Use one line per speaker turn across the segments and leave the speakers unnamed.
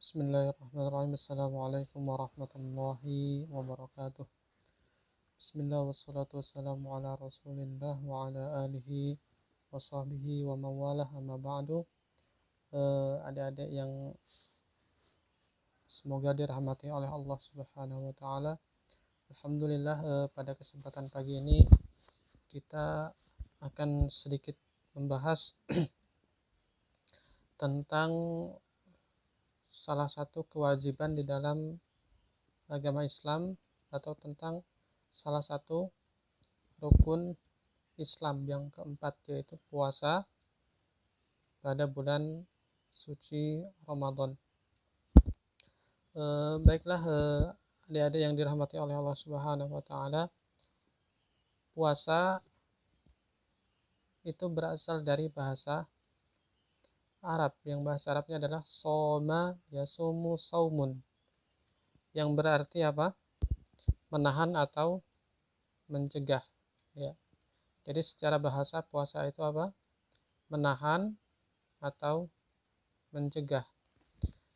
Bismillahirrahmanirrahim. Assalamualaikum warahmatullahi wabarakatuh. Bismillah wassalatu wassalamu ala rasulillah wa ala alihi wa sahbihi wa mawalah amma ba'du. Adik-adik yang semoga dirahmati oleh Allah subhanahu wa ta'ala, alhamdulillah, pada kesempatan pagi ini kita akan sedikit membahas tentang salah satu kewajiban di dalam agama Islam, atau tentang salah satu rukun Islam yang keempat, yaitu puasa pada bulan suci Ramadan. Baiklah, adik-adik yang dirahmati oleh Allah Subhanahu wa taala, puasa itu berasal dari bahasa Arab, yang bahasa Arabnya adalah soma yasumu saumun, yang berarti apa? Menahan atau mencegah, ya. Jadi secara bahasa puasa itu apa? Menahan atau mencegah.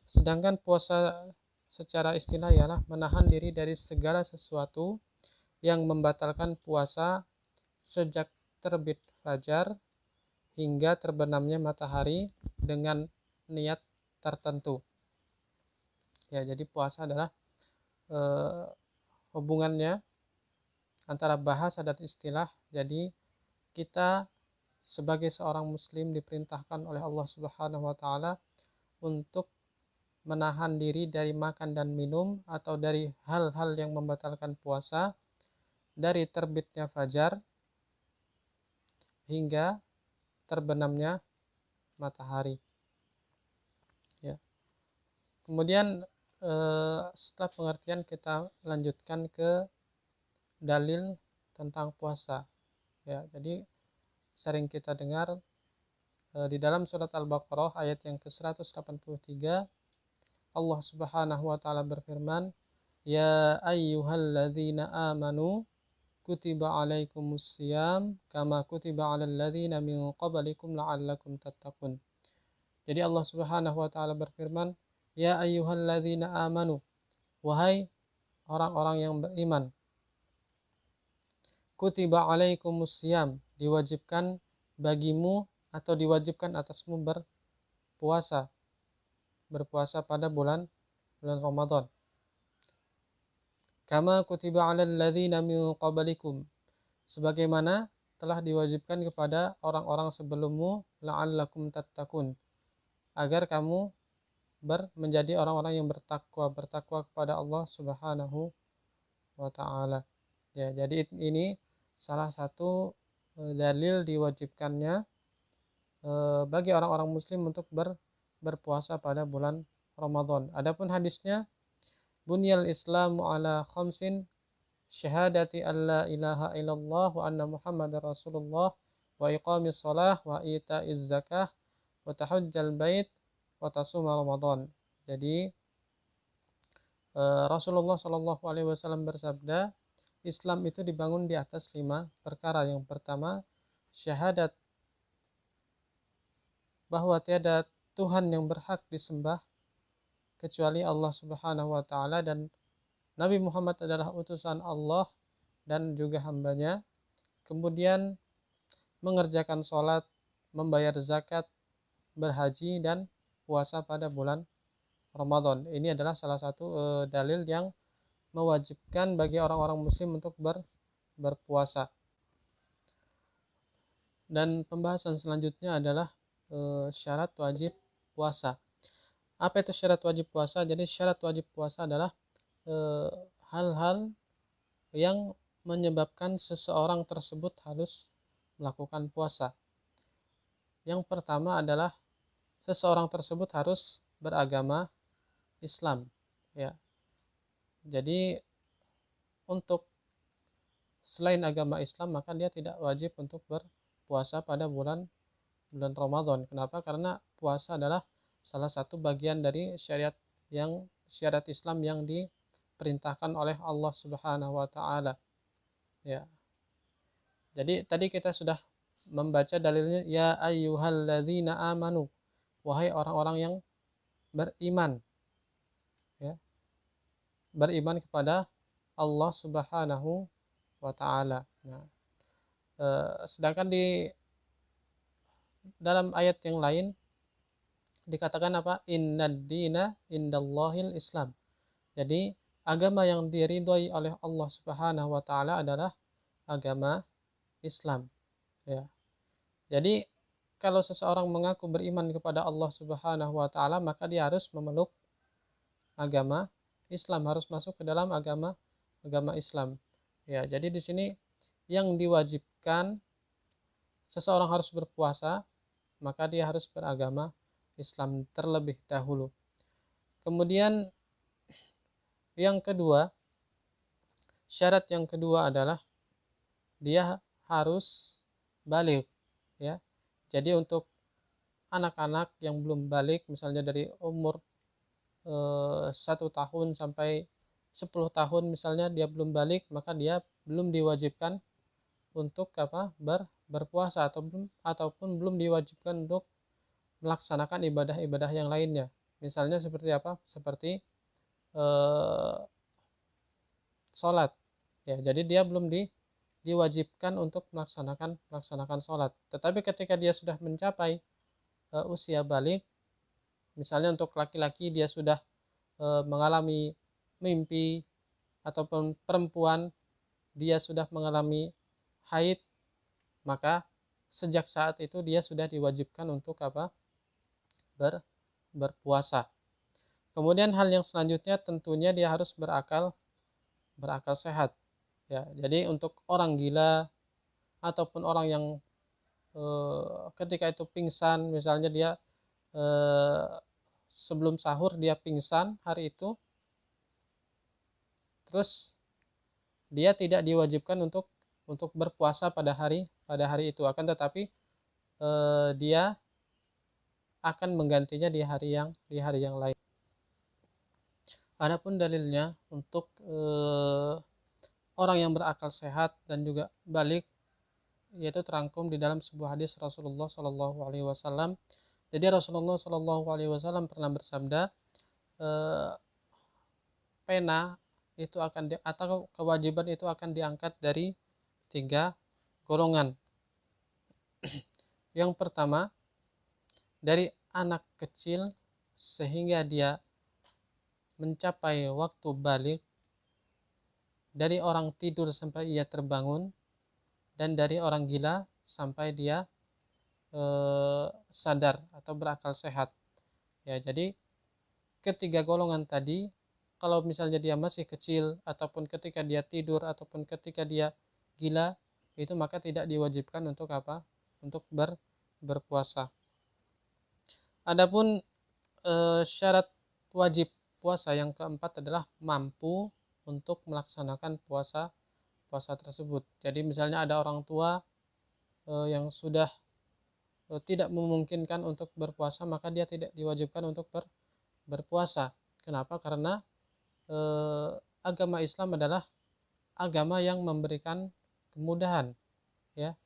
Sedangkan puasa secara istilah ialah menahan diri dari segala sesuatu yang membatalkan puasa sejak terbit fajar hingga terbenamnya matahari dengan niat tertentu. Ya, jadi puasa adalah hubungannya antara bahasa dan istilah. Jadi kita sebagai seorang muslim diperintahkan oleh Allah Subhanahu wa taala untuk menahan diri dari makan dan minum atau dari hal-hal yang membatalkan puasa dari terbitnya fajar hingga terbenamnya matahari, ya. Kemudian setelah pengertian, kita lanjutkan ke dalil tentang puasa, ya. Jadi sering kita dengar di dalam surat Al-Baqarah ayat yang ke-183, Allah Subhanahu wa taala berfirman, ya ayyuhalladzina amanu kutiba alaikumusiyam kama kutiba alal ladzina min qablikum la'allakum tattaqun. Jadi Allah Subhanahu wa taala berfirman, ya ayyuhalladzina amanu, wahai orang-orang yang beriman, kutiba alaikumusiyam, diwajibkan bagimu atau diwajibkan atasmu berpuasa pada bulan Ramadan. Kama kutiba alal ladzina min qablikum, sebagaimana telah diwajibkan kepada orang-orang sebelummu, la'allakum tattaqun, agar kamu menjadi orang-orang yang bertakwa kepada Allah Subhanahu wa taala. Ya, jadi ini salah satu dalil diwajibkannya bagi orang-orang muslim untuk berpuasa pada bulan Ramadan. Adapun hadisnya, bunyal islamu ala khamsin, syahadati alla ilaha illallah wa anna muhammadar rasulullah wa iqamis shalah wa itaiz zakah wa tahajjal bait wa tasuma Ramadan. Jadi Rasulullah Shallallahu alaihi wasallam bersabda, Islam itu dibangun di atas 5 perkara. Yang pertama, syahadat bahwa tiada Tuhan yang berhak disembah kecuali Allah Subhanahu wa taala, dan Nabi Muhammad adalah utusan Allah dan juga hambanya. Kemudian mengerjakan sholat, membayar zakat, berhaji, dan puasa pada bulan Ramadan. Ini adalah salah satu dalil yang mewajibkan bagi orang-orang muslim untuk berpuasa. Dan pembahasan selanjutnya adalah syarat wajib puasa. Apa itu syarat wajib puasa? Jadi syarat wajib puasa adalah hal-hal yang menyebabkan seseorang tersebut harus melakukan puasa. Yang pertama adalah seseorang tersebut harus beragama Islam, ya. Jadi untuk selain agama Islam, maka dia tidak wajib untuk berpuasa pada bulan Ramadan. Kenapa? Karena puasa adalah salah satu bagian dari syariat Islam yang diperintahkan oleh Allah Subhanahu wa taala, ya. Jadi tadi kita sudah membaca dalilnya, ya ayyuhalladzina amanu, wahai orang-orang yang beriman. beriman kepada Allah Subhanahu wa taala. Nah, sedangkan di dalam ayat yang lain dikatakan apa? Innad dina indallahil Islam. Jadi agama yang diridhoi oleh Allah Subhanahu wa taala adalah agama Islam, ya. Jadi kalau seseorang mengaku beriman kepada Allah Subhanahu wa taala, maka dia harus memeluk agama Islam, harus masuk ke dalam agama Islam. Ya, jadi di sini yang diwajibkan seseorang harus berpuasa, maka dia harus beragama Islam terlebih dahulu. Kemudian yang kedua, syarat yang kedua adalah dia harus balik, ya. Jadi untuk anak-anak yang belum balik, misalnya dari umur 1 tahun sampai 10 tahun misalnya dia belum balik, maka dia belum diwajibkan untuk berpuasa ataupun belum diwajibkan untuk melaksanakan ibadah-ibadah yang lainnya. Misalnya seperti apa? Seperti sholat, ya. Jadi dia belum diwajibkan untuk melaksanakan sholat. Tetapi ketika dia sudah mencapai usia balik, misalnya untuk laki-laki dia sudah mengalami mimpi, ataupun perempuan dia sudah mengalami haid, maka sejak saat itu dia sudah diwajibkan untuk berpuasa. Kemudian hal yang selanjutnya tentunya dia harus berakal sehat, ya. Jadi untuk orang gila ataupun orang yang ketika itu pingsan, misalnya dia sebelum sahur dia pingsan hari itu, terus dia tidak diwajibkan untuk berpuasa pada hari itu, akan tetapi dia akan menggantinya di hari yang lain. Adapun dalilnya untuk orang yang berakal sehat dan juga balik, yaitu terangkum di dalam sebuah hadis Rasulullah Shallallahu Alaihi Wasallam. Jadi Rasulullah Shallallahu Alaihi Wasallam pernah bersabda, pena itu atau kewajiban itu akan diangkat dari 3 golongan. Yang pertama, dari anak kecil sehingga dia mencapai waktu balik, dari orang tidur sampai ia terbangun, dan dari orang gila sampai dia sadar atau berakal sehat, ya. Jadi ketiga golongan tadi, kalau misalnya dia masih kecil, ataupun ketika dia tidur, ataupun ketika dia gila, itu maka tidak diwajibkan untuk untuk berpuasa. Adapun syarat wajib puasa yang keempat adalah mampu untuk melaksanakan puasa tersebut. Jadi misalnya ada orang tua yang sudah tidak memungkinkan untuk berpuasa, maka dia tidak diwajibkan untuk berpuasa. Kenapa? Karena agama Islam adalah agama yang memberikan kemudahan, ya.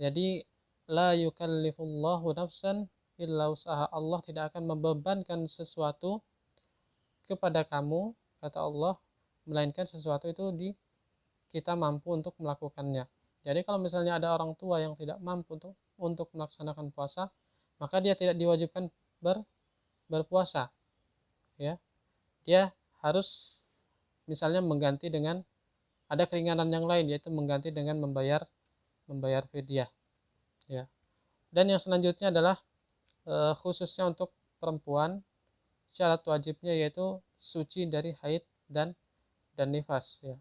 Jadi la yukallifullahu nafsan illa usaha. Allah tidak akan membebankan sesuatu kepada kamu, kata Allah, melainkan sesuatu itu kita mampu untuk melakukannya. Jadi kalau misalnya ada orang tua yang tidak mampu untuk melaksanakan puasa, maka dia tidak diwajibkan berpuasa, ya. Dia harus misalnya mengganti dengan ada keringanan yang lain, yaitu mengganti dengan membayar fidyah, ya. Dan yang selanjutnya adalah khususnya untuk perempuan, syarat wajibnya yaitu suci dari haid dan nifas, ya.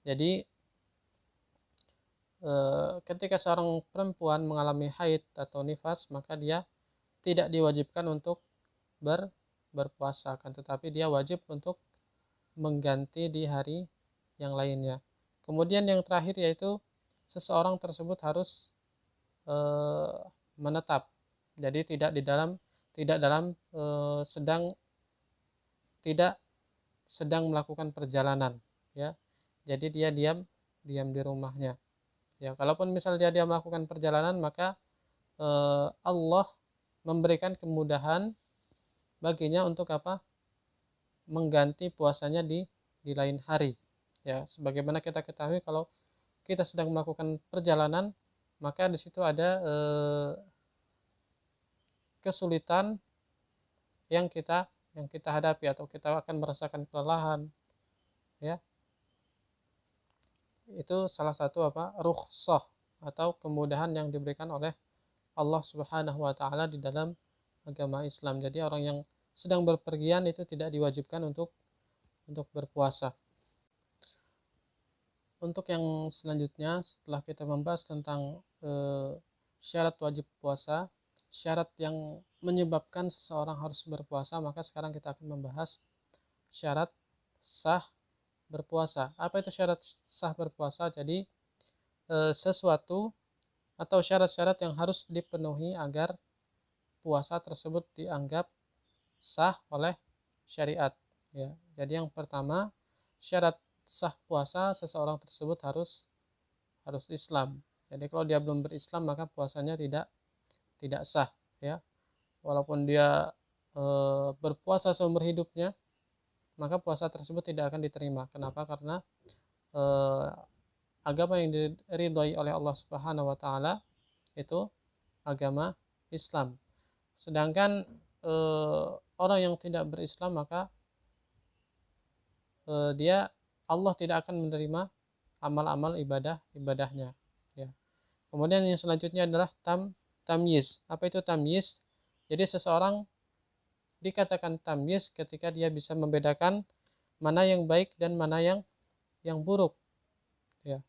Jadi ketika seorang perempuan mengalami haid atau nifas, maka dia tidak diwajibkan untuk berpuasa, kan tetapi dia wajib untuk mengganti di hari yang lainnya. Kemudian yang terakhir yaitu seseorang tersebut harus menetap. Jadi tidak sedang melakukan perjalanan, ya. Jadi dia diam di rumahnya. Ya, kalaupun misal dia melakukan perjalanan, maka Allah memberikan kemudahan baginya untuk mengganti puasanya di lain hari. Ya, sebagaimana kita ketahui kalau kita sedang melakukan perjalanan, maka di situ ada kesulitan yang kita hadapi atau kita akan merasakan kelelahan, ya. Itu salah satu rukhsah atau kemudahan yang diberikan oleh Allah Subhanahu wa taala di dalam agama Islam. Jadi orang yang sedang berpergian itu tidak diwajibkan untuk berpuasa. Untuk yang selanjutnya, setelah kita membahas tentang syarat wajib puasa, syarat yang menyebabkan seseorang harus berpuasa, maka sekarang kita akan membahas syarat sah berpuasa. Apa itu syarat sah berpuasa? Jadi sesuatu atau syarat-syarat yang harus dipenuhi agar puasa tersebut dianggap sah oleh syariat, ya. Jadi yang pertama, syarat sah puasa seseorang tersebut harus Islam. Jadi kalau dia belum berislam maka puasanya tidak sah, ya. Walaupun dia berpuasa seumur hidupnya, maka puasa tersebut tidak akan diterima. Kenapa? Karena agama yang diridhoi oleh Allah Subhanahu wa taala itu agama Islam. Sedangkan orang yang tidak berislam, maka dia Allah tidak akan menerima amal-amal ibadahnya, ya. Kemudian yang selanjutnya adalah tamyiz. Apa itu tamyiz? Jadi seseorang dikatakan tamyiz ketika dia bisa membedakan mana yang baik dan mana yang buruk, ya.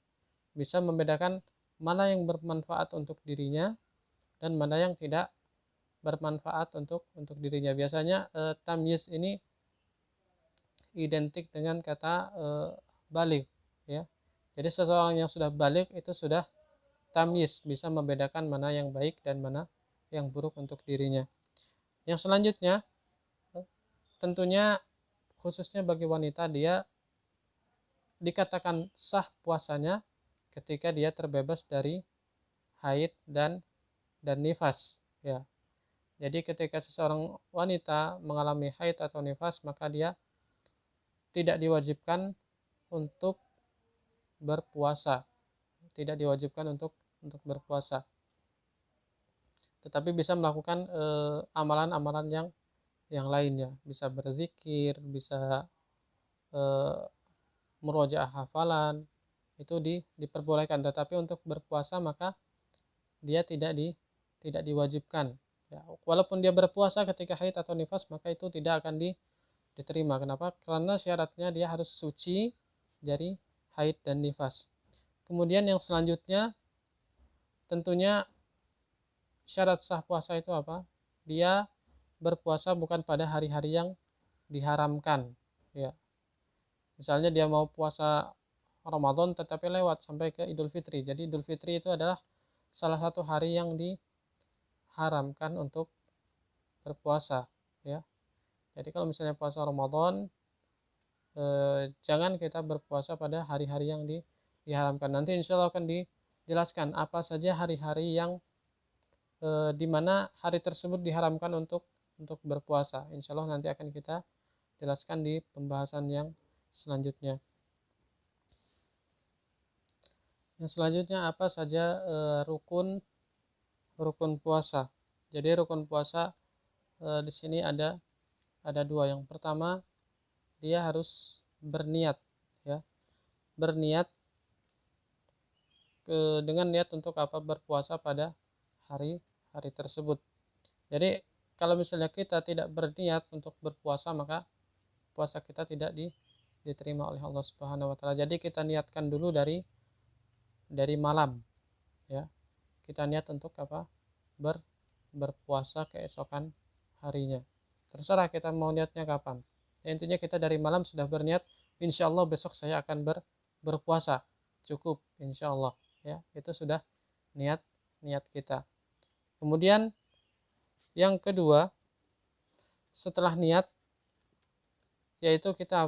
Bisa membedakan mana yang bermanfaat untuk dirinya dan mana yang tidak bermanfaat untuk dirinya. Biasanya tamyiz ini identik dengan kata balik, ya. Jadi seseorang yang sudah balik itu sudah tamyiz, bisa membedakan mana yang baik dan mana yang buruk untuk dirinya. Yang selanjutnya, tentunya khususnya bagi wanita, dia dikatakan sah puasanya ketika dia terbebas dari haid dan nifas, ya. Jadi ketika seseorang wanita mengalami haid atau nifas, maka dia tidak diwajibkan untuk berpuasa, tidak diwajibkan untuk berpuasa, tetapi bisa melakukan amalan-amalan yang lainnya, bisa berzikir, bisa murojaah hafalan, itu diperbolehkan. Tetapi untuk berpuasa maka dia tidak diwajibkan, ya. Walaupun dia berpuasa ketika haid atau nifas, maka itu tidak akan diterima. Kenapa? Karena syaratnya dia harus suci dari haid dan nifas. Kemudian yang selanjutnya, tentunya syarat sah puasa itu apa? Dia berpuasa bukan pada hari-hari yang diharamkan, ya. Misalnya dia mau puasa Ramadan tetapi lewat sampai ke Idul Fitri. Jadi Idul Fitri itu adalah salah satu hari yang diharamkan untuk berpuasa, ya. Jadi kalau misalnya puasa Ramadan, jangan kita berpuasa pada hari-hari yang diharamkan. Nanti insya Allah akan dijelaskan apa saja hari-hari yang di mana hari tersebut diharamkan untuk berpuasa. Insya Allah nanti akan kita jelaskan di pembahasan yang selanjutnya. Yang selanjutnya apa saja rukun puasa. Jadi rukun puasa di sini ada dua. Yang pertama, dia harus berniat, ya. Berniat dengan niat untuk berpuasa pada hari tersebut. Jadi kalau misalnya kita tidak berniat untuk berpuasa, maka puasa kita tidak diterima oleh Allah Subhanahu wa taala. Jadi kita niatkan dulu dari malam, ya. Kita niat untuk berpuasa keesokan harinya. Terserah kita mau niatnya kapan. Intinya kita dari malam sudah berniat, insya Allah besok saya akan berpuasa. Cukup, insya Allah, ya. Itu sudah niat kita. Kemudian yang kedua, setelah niat, yaitu kita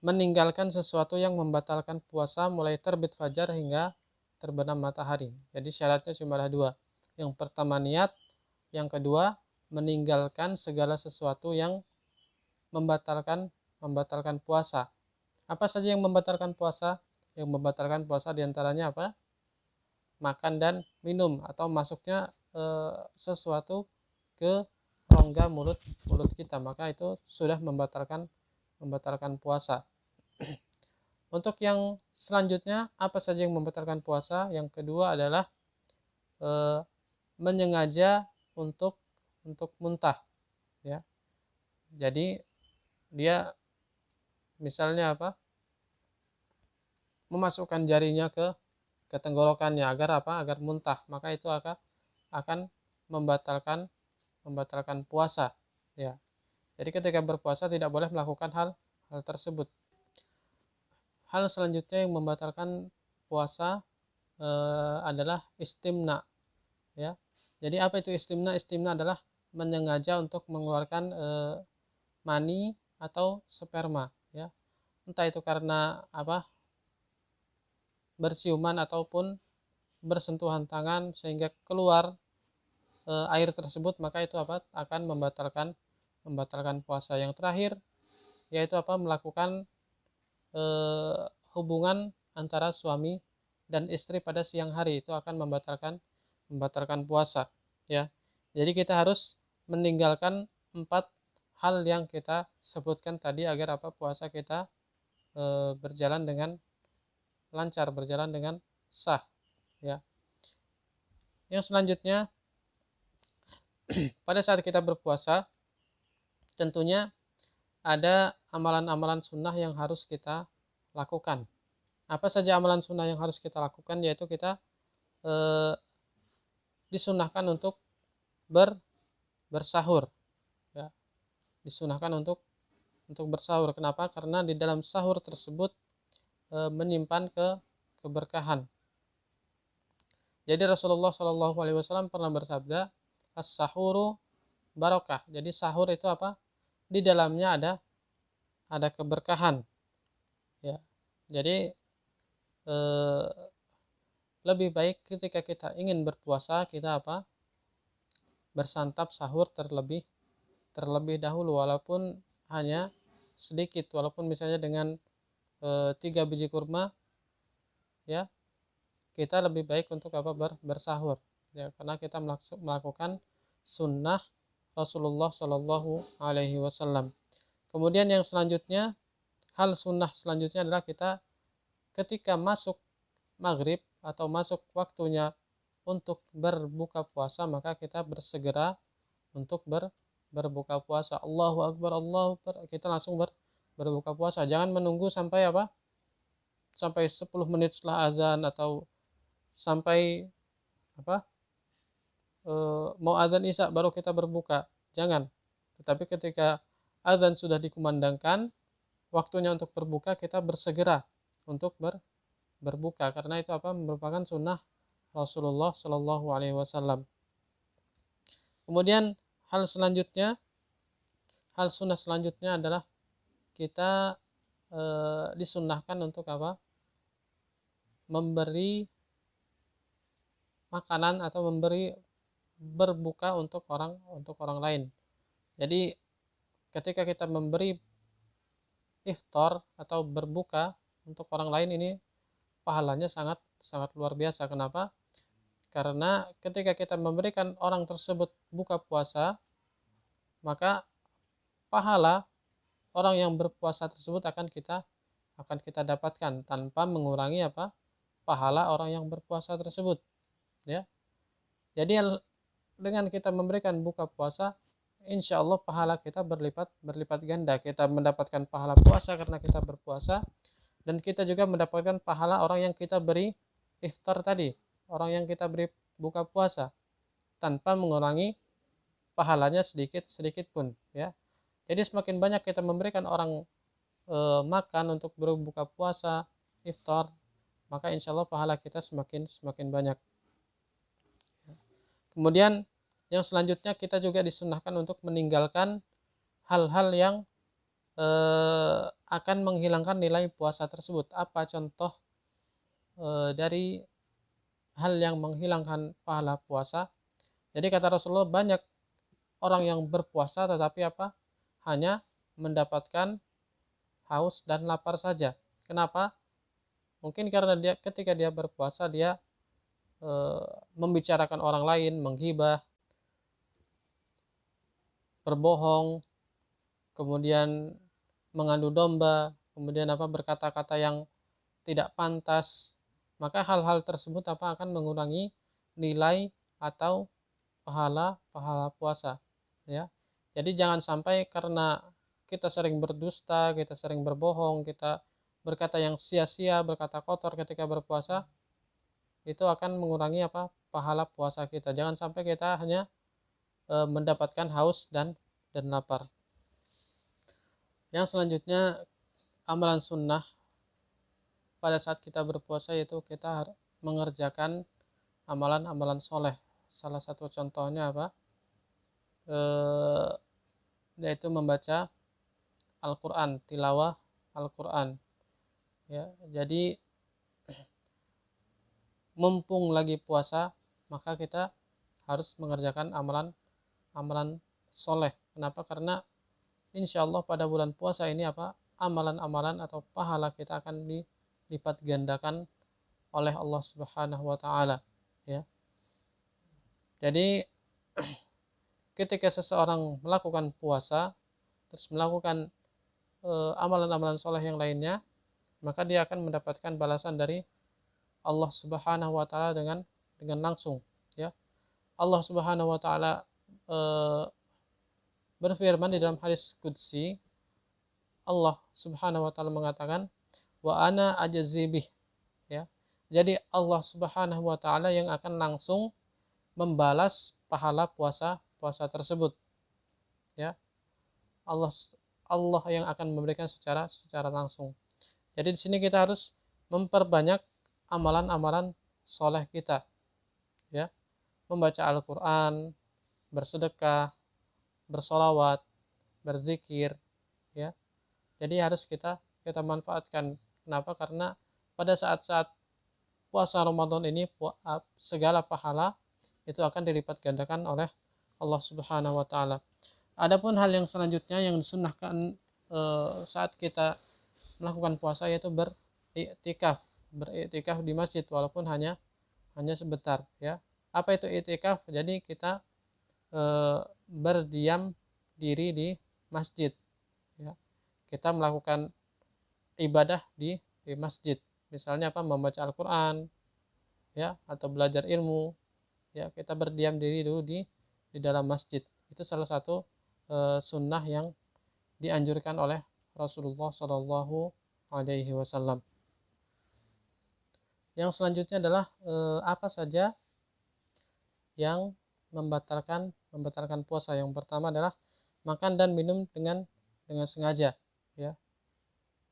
meninggalkan sesuatu yang membatalkan puasa mulai terbit fajar hingga terbenam matahari. Jadi syaratnya cuma ada dua. Yang pertama niat, yang kedua meninggalkan segala sesuatu yang membatalkan puasa. Apa saja yang membatalkan puasa? Yang membatalkan puasa diantaranya apa? Makan dan minum, atau masuknya sesuatu ke rongga mulut kita, maka itu sudah membatalkan puasa. Untuk yang selanjutnya, apa saja yang membatalkan puasa? Yang kedua adalah menyengaja untuk muntah, ya. Jadi dia misalnya apa? Memasukkan jarinya ke tenggorokannya agar apa? Agar muntah, maka itu akan membatalkan puasa, ya. Jadi ketika berpuasa tidak boleh melakukan hal tersebut. Hal selanjutnya yang membatalkan puasa adalah istimna, ya. Jadi apa itu istimna? Istimna adalah menyengaja untuk mengeluarkan mani atau sperma, ya. Entah itu karena apa? Bersiuman ataupun bersentuhan tangan sehingga keluar air tersebut, maka itu apa? Akan membatalkan puasa. Yang terakhir yaitu apa? Melakukan hubungan antara suami dan istri pada siang hari, itu akan membatalkan puasa, ya. Jadi kita harus meninggalkan 4 hal yang kita sebutkan tadi agar apa? Puasa kita berjalan dengan lancar, berjalan dengan sah, ya. Yang selanjutnya, pada saat kita berpuasa tentunya ada amalan-amalan sunnah yang harus kita lakukan. Apa saja amalan sunnah yang harus kita lakukan? Yaitu kita disunahkan untuk bersahur, ya. Disunahkan untuk bersahur. Kenapa? Karena di dalam sahur tersebut menyimpan keberkahan. Jadi Rasulullah Shallallahu Alaihi Wasallam pernah bersabda, as-sahuru barokah. Jadi sahur itu apa? Di dalamnya ada keberkahan, ya. Jadi lebih baik ketika kita ingin berpuasa, kita apa? Bersantap sahur terlebih dahulu, walaupun hanya sedikit, walaupun misalnya dengan 3 biji kurma, ya. Kita lebih baik untuk apa? Bersahur, ya, karena kita melakukan sunnah Rasulullah Shallallahu Alaihi Wasallam. Kemudian yang selanjutnya, hal sunnah selanjutnya adalah kita ketika masuk maghrib atau masuk waktunya untuk berbuka puasa, maka kita bersegera untuk berbuka puasa. Allahu Akbar, Allahu Akbar, kita langsung berbuka puasa. Jangan menunggu sampai apa? Sampai 10 menit setelah azan, atau sampai apa? Mau azan isya baru kita berbuka. Jangan. Tetapi ketika azan sudah dikumandangkan, waktunya untuk berbuka, kita bersegera untuk berbuka, karena itu apa? Merupakan sunnah Rasulullah Shallallahu Alaihi Wasallam. Kemudian hal sunnah selanjutnya adalah kita disunnahkan untuk apa? Memberi makanan atau berbuka untuk orang lain. Jadi ketika kita memberi iftar atau berbuka untuk orang lain, ini pahalanya sangat luar biasa. Kenapa? Karena ketika kita memberikan orang tersebut buka puasa, maka pahala orang yang berpuasa tersebut akan kita dapatkan tanpa mengurangi apa? Pahala orang yang berpuasa tersebut, ya. Jadi dengan kita memberikan buka puasa, insya Allah pahala kita berlipat ganda. Kita mendapatkan pahala puasa karena kita berpuasa, dan kita juga mendapatkan pahala orang yang kita beri iftar tadi, orang yang kita beri buka puasa, tanpa mengurangi pahalanya sedikit pun, ya. Jadi semakin banyak kita memberikan orang makan untuk berbuka puasa, iftar, maka insya Allah pahala kita semakin banyak. Kemudian yang selanjutnya, kita juga disunahkan untuk meninggalkan hal-hal yang akan menghilangkan nilai puasa tersebut. Apa contoh dari hal yang menghilangkan pahala puasa? Jadi kata Rasulullah, banyak orang yang berpuasa tetapi apa? Hanya mendapatkan haus dan lapar saja. Kenapa? Mungkin karena dia ketika dia berpuasa dia membicarakan orang lain, menggibah, berbohong, kemudian mengadu domba, kemudian berkata-kata yang tidak pantas, maka hal-hal tersebut akan mengurangi nilai atau pahala puasa, ya. Jadi jangan sampai karena kita sering berdusta, kita sering berbohong, kita berkata yang sia-sia, berkata kotor ketika berpuasa, itu akan mengurangi pahala puasa kita. Jangan sampai kita hanya mendapatkan haus dan lapar. Yang selanjutnya, amalan sunnah pada saat kita berpuasa, yaitu kita mengerjakan amalan-amalan soleh. Salah satu contohnya yaitu membaca Al-Quran, tilawah Al-Quran, ya. Jadi mumpung lagi puasa, maka kita harus mengerjakan amalan soleh. Kenapa? Karena insya Allah pada bulan puasa ini amalan-amalan atau pahala kita akan dilipat gandakan oleh Allah Subhanahu wa taala, ya. Jadi ketika seseorang melakukan puasa terus melakukan amalan-amalan soleh yang lainnya, maka dia akan mendapatkan balasan dari Allah Subhanahu wa taala dengan langsung, ya. Allah Subhanahu wa taala berfirman di dalam hadis qudsi, Allah Subhanahu wa taala mengatakan, wa ana ajzibih, ya. Jadi Allah Subhanahu wa taala yang akan langsung membalas pahala puasa tersebut, ya. Allah yang akan memberikan secara langsung. Jadi di sini kita harus memperbanyak amalan-amalan soleh kita, ya. Membaca Al-Quran, bersedekah, bersolawat, berzikir, ya. Jadi harus kita manfaatkan. Kenapa? Karena pada saat-saat puasa Ramadan ini segala pahala itu akan dilipat gandakan oleh Allah Subhanahu wa taala. Adapun hal yang selanjutnya yang disunnahkan saat kita melakukan puasa, yaitu beriktikaf di masjid walaupun hanya sebentar, ya. Apa itu iktikaf? Jadi kita berdiam diri di masjid, ya. Kita melakukan ibadah di masjid, misalnya membaca Al-Quran, ya, atau belajar ilmu, ya. Kita berdiam diri dulu di dalam masjid. Itu salah satu sunnah yang dianjurkan oleh Rasulullah Shallallahu Alaihi Wasallam. Yang selanjutnya adalah apa saja yang membatalkan puasa. Yang pertama adalah makan dan minum dengan sengaja, ya.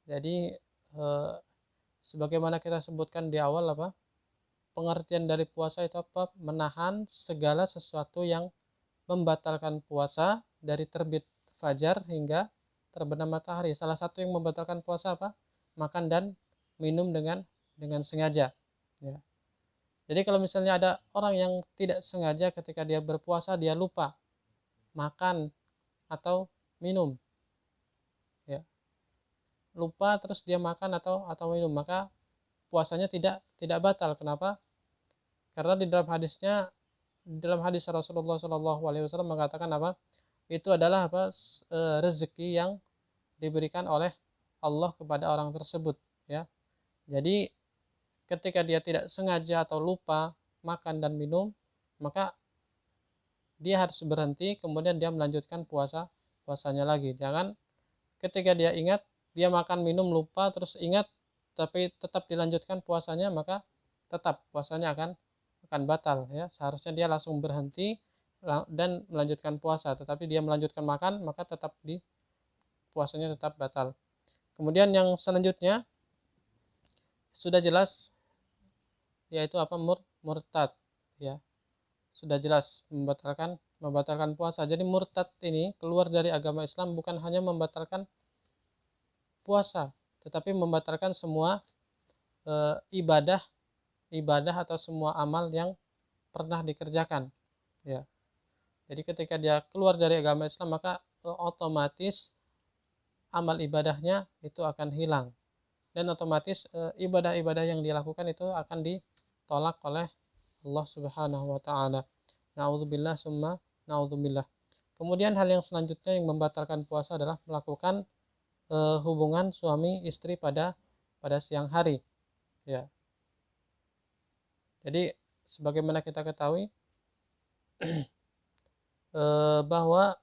Jadi sebagaimana kita sebutkan di awal, pengertian dari puasa itu menahan segala sesuatu yang membatalkan puasa dari terbit fajar hingga terbenam matahari. Salah satu yang membatalkan puasa makan dan minum dengan sengaja, ya. Jadi kalau misalnya ada orang yang tidak sengaja ketika dia berpuasa, dia lupa makan atau minum, ya. Lupa terus dia makan atau minum, maka puasanya tidak batal. Kenapa? Karena di dalam hadis Rasulullah Shallallahu Alaihi Wasallam mengatakan itu adalah rezeki yang diberikan oleh Allah kepada orang tersebut, ya. Jadi ketika dia tidak sengaja atau lupa makan dan minum, maka dia harus berhenti, kemudian dia melanjutkan puasanya lagi. Jangan ketika dia ingat, dia makan minum lupa terus ingat tapi tetap dilanjutkan puasanya, maka tetap puasanya akan batal, ya. Seharusnya dia langsung berhenti dan melanjutkan puasa, tetapi dia melanjutkan makan, maka puasanya tetap batal. Kemudian yang selanjutnya sudah jelas, yaitu murtad, ya. Sudah jelas membatalkan puasa. Jadi murtad ini keluar dari agama Islam bukan hanya membatalkan puasa, tetapi membatalkan semua ibadah atau semua amal yang pernah dikerjakan, ya. Jadi ketika dia keluar dari agama Islam, maka otomatis amal ibadahnya itu akan hilang, dan otomatis ibadah-ibadah yang dilakukan itu akan ditolak oleh Allah Subhanahu wa taala. Nauzubillah summa naudzubillah. Kemudian hal yang selanjutnya yang membatalkan puasa adalah melakukan hubungan suami istri pada siang hari, ya. Jadi sebagaimana kita ketahui bahwa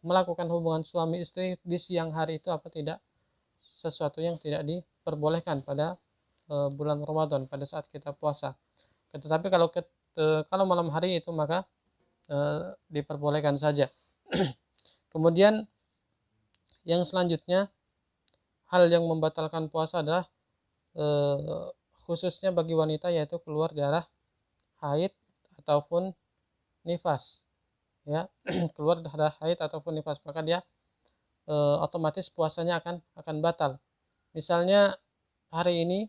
melakukan hubungan suami istri di siang hari itu tidak sesuatu yang tidak diperbolehkan pada bulan Ramadan pada saat kita puasa. Tetapi kalau malam hari itu maka diperbolehkan saja. Kemudian yang selanjutnya, hal yang membatalkan puasa adalah khususnya bagi wanita, yaitu keluar darah haid ataupun nifas, ya. Keluar darah haid ataupun nifas, maka dia otomatis puasanya akan batal. Misalnya hari ini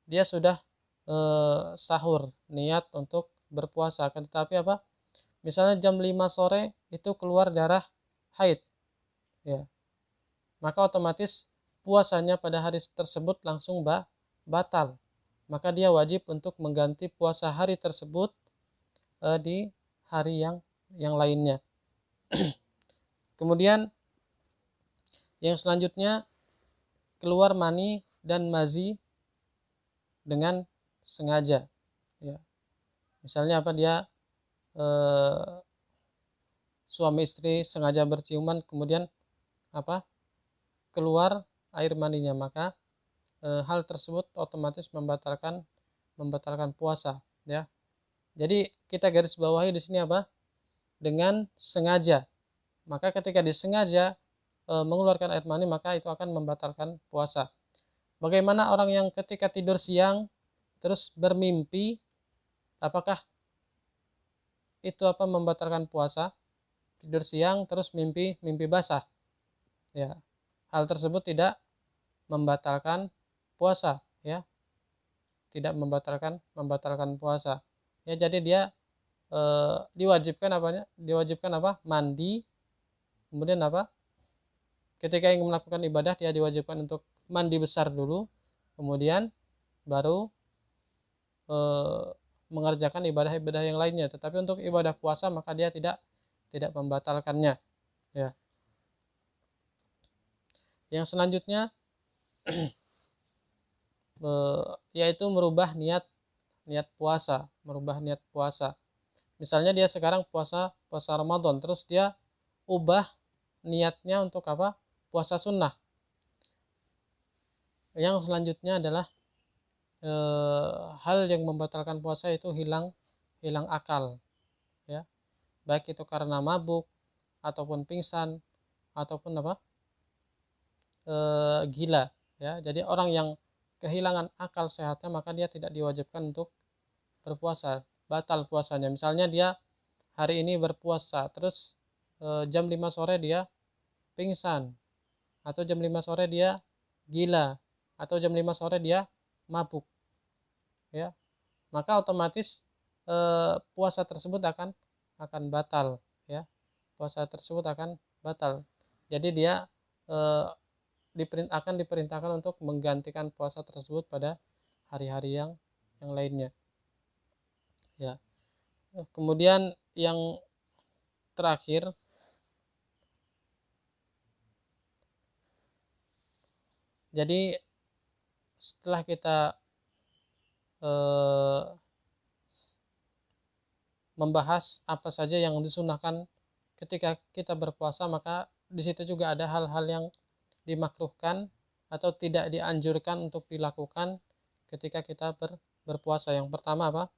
dia sudah sahur niat untuk berpuasa, tetapi misalnya jam 5 sore itu keluar darah haid, ya, maka otomatis puasanya pada hari tersebut langsung batal. Maka dia wajib untuk mengganti puasa hari tersebut di hari yang lainnya. Kemudian yang selanjutnya, keluar mani dan mazi dengan sengaja, ya. Misalnya dia suami istri sengaja berciuman, kemudian keluar air maninya, maka hal tersebut otomatis membatalkan puasa, ya. Jadi kita garis bawahi di sini dengan sengaja. Maka ketika disengaja mengeluarkan air mani, maka itu akan membatalkan puasa. Bagaimana orang yang ketika tidur siang terus bermimpi, apakah itu membatalkan puasa? Tidur siang terus mimpi basah, ya. Hal tersebut tidak membatalkan puasa, ya. Tidak membatalkan puasa. Ya, jadi dia diwajibkan mandi. Kemudian ketika ingin melakukan ibadah, dia diwajibkan untuk mandi besar dulu, kemudian baru mengerjakan ibadah-ibadah yang lainnya. Tetapi untuk ibadah puasa maka dia tidak membatalkannya, ya. Yang selanjutnya yaitu merubah niat puasa. Misalnya dia sekarang puasa Ramadan, terus dia ubah niatnya untuk puasa sunnah. Yang selanjutnya adalah hal yang membatalkan puasa itu hilang akal, ya. Baik itu karena mabuk ataupun pingsan ataupun gila, ya. Jadi orang yang kehilangan akal sehatnya, maka dia tidak diwajibkan untuk berpuasa, batal puasanya. Misalnya dia hari ini berpuasa, terus jam 5 sore dia pingsan, atau jam 5 sore dia gila, atau jam 5 sore dia mabuk, ya. Maka otomatis puasa tersebut akan batal, ya. Puasa tersebut akan batal. Jadi dia akan diperintahkan untuk menggantikan puasa tersebut pada hari-hari yang lainnya, ya. Kemudian yang terakhir, jadi setelah kita membahas apa saja yang disunahkan ketika kita berpuasa, maka di situ juga ada hal-hal yang dimakruhkan atau tidak dianjurkan untuk dilakukan ketika kita berpuasa. Yang pertama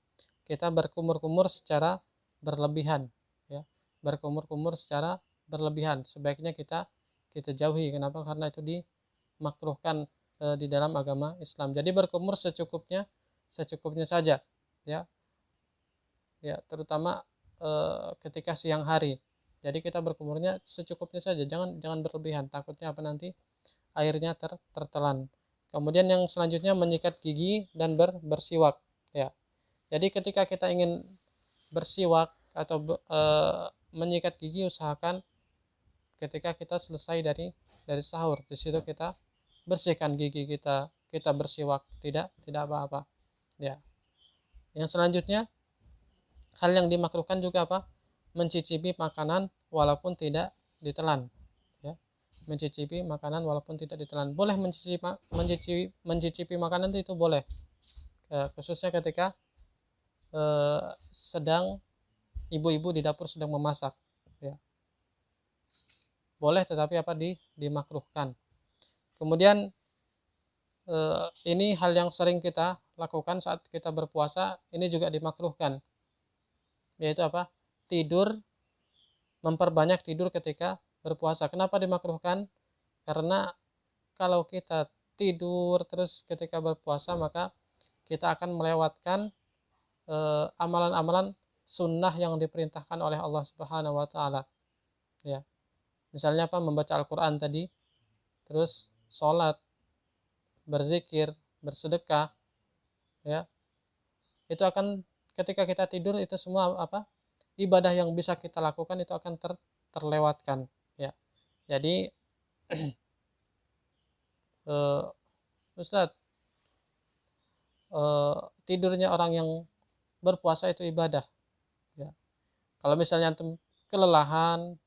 kita berkumur-kumur secara berlebihan, ya. Berkumur-kumur secara berlebihan sebaiknya kita jauhi. Kenapa? Karena itu dimakruhkan di dalam agama Islam. Jadi berkumur secukupnya saja, ya. Ya, terutama ketika siang hari. Jadi kita berkumurnya secukupnya saja, jangan berlebihan, takutnya nanti airnya tertelan. Kemudian yang selanjutnya menyikat gigi dan bersiwak, ya. Jadi ketika kita ingin bersiwak atau menyikat gigi, usahakan ketika kita selesai dari dari sahur. Di situ kita bersihkan gigi kita, kita bersiwak, tidak apa-apa. Ya. Yang selanjutnya, hal yang dimakruhkan juga apa? Mencicipi makanan walaupun tidak ditelan. Ya. Mencicipi makanan walaupun tidak ditelan. Boleh mencicipi makanan itu boleh. Khususnya ketika sedang ibu-ibu di dapur sedang memasak. Ya. Boleh, tetapi apa dimakruhkan. Kemudian ini hal yang sering kita lakukan saat kita berpuasa, ini juga dimakruhkan, yaitu apa? Tidur, memperbanyak tidur ketika berpuasa. Kenapa dimakruhkan? Karena kalau kita tidur terus ketika berpuasa, maka kita akan melewatkan amalan-amalan sunnah yang diperintahkan oleh Allah Subhanahu wa taala. Ya. Misalnya apa? Membaca Al-Qur'an tadi, terus sholat, berzikir, bersedekah, ya. Itu akan ketika kita tidur itu semua apa? Ibadah yang bisa kita lakukan itu akan terlewatkan, ya. Jadi Ustadz, tidurnya orang yang berpuasa itu ibadah, ya. Kalau misalnya antum kelelahan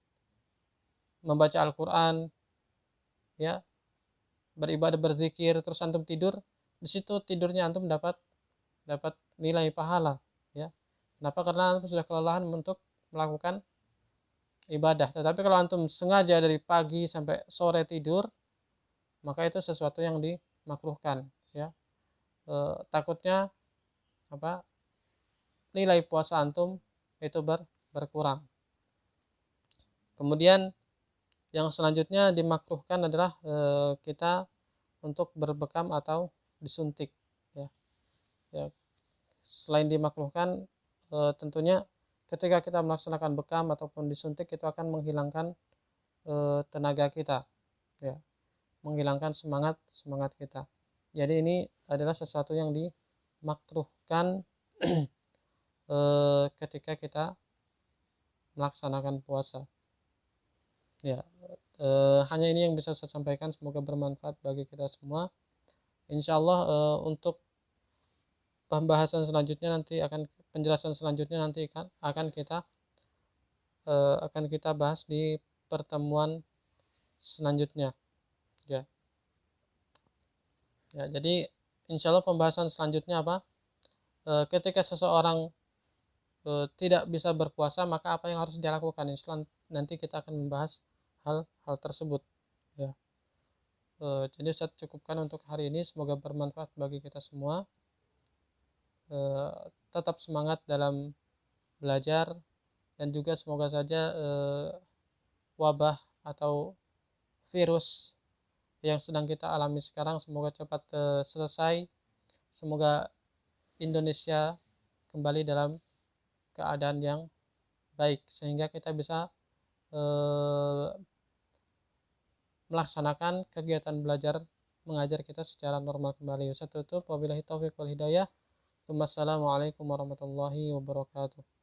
membaca Al-Qur'an, ya, beribadah, berzikir, terus antum tidur, di situ tidurnya antum dapat nilai pahala, ya. Kenapa? Karena antum sudah kelelahan untuk melakukan ibadah. Tetapi kalau antum sengaja dari pagi sampai sore tidur, maka itu sesuatu yang dimakruhkan, ya. Takutnya apa? Nilai puasa antum itu berkurang. Kemudian yang selanjutnya dimakruhkan adalah kita untuk berbekam atau disuntik, ya. Ya. Selain dimakruhkan, tentunya ketika kita melaksanakan bekam ataupun disuntik itu akan menghilangkan tenaga kita, ya, menghilangkan semangat kita. Jadi ini adalah sesuatu yang dimakruhkan ketika kita melaksanakan puasa, ya. Hanya ini yang bisa saya sampaikan, semoga bermanfaat bagi kita semua. Insyaallah untuk pembahasan selanjutnya nanti penjelasan selanjutnya nanti akan kita bahas di pertemuan selanjutnya, ya. Ya, jadi insyaallah pembahasan selanjutnya apa? Ketika seseorang tidak bisa berpuasa, maka apa yang harus dia lakukan? Insyaallah nanti kita akan membahas hal tersebut, ya. Jadi saya cukupkan untuk hari ini, semoga bermanfaat bagi kita semua. Tetap semangat dalam belajar, dan juga semoga saja wabah atau virus yang sedang kita alami sekarang semoga cepat selesai. Semoga Indonesia kembali dalam keadaan yang baik sehingga kita bisa melaksanakan kegiatan belajar mengajar kita secara normal kembali. Saya tutup, wabillahi taufiq wal hidayah. Wassalamualaikum warahmatullahi wabarakatuh.